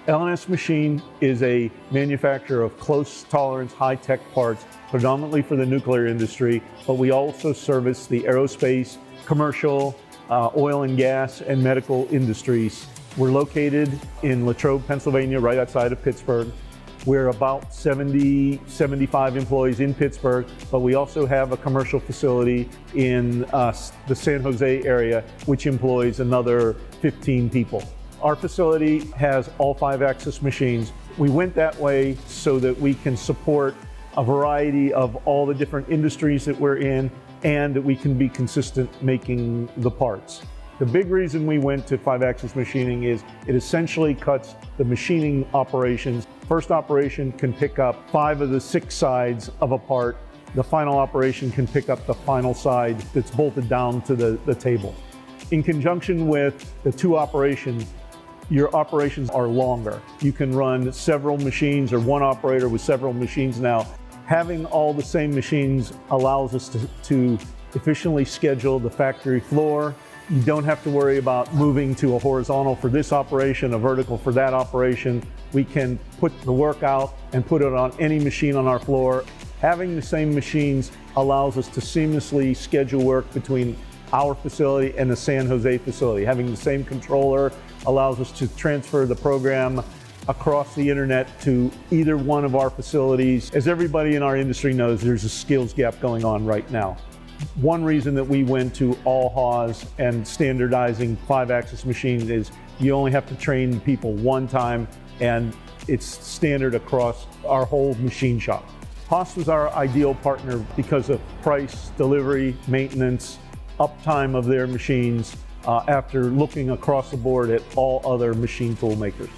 L&S Machine is a manufacturer of close tolerance, high-tech parts, predominantly for the nuclear industry, but we also service the aerospace, commercial, oil and gas, and medical industries. We're located in Latrobe, Pennsylvania, right outside of Pittsburgh. We're about 75 employees in Pittsburgh, but we also have a commercial facility in the San Jose area, which employs another 15 people. Our facility has all 5-axis machines. We went that way so that we can support a variety of all the different industries that we're in, and that we can be consistent making the parts. The big reason we went to 5-axis machining is it essentially cuts the machining operations. First operation can pick up 5 of the 6 sides of a part. The final operation can pick up the final side that's bolted down to the table. In conjunction with the 2 operations, your operations are longer. You can run several machines, or one operator with several machines now. Having all the same machines allows us to efficiently schedule the factory floor. You don't have to worry about moving to a horizontal for this operation, a vertical for that operation. We can put the work out and put it on any machine on our floor. Having the same machines allows us to seamlessly schedule work between our facility and the San Jose facility. Having the same controller allows us to transfer the program across the internet to either one of our facilities. As everybody in our industry knows, there's a skills gap going on right now. One reason that we went to all Haas and standardizing 5-axis machines is you only have to train people one time, and it's standard across our whole machine shop. Haas was our ideal partner because of price, delivery, maintenance, uptime of their machines, after looking across the board at all other machine tool makers.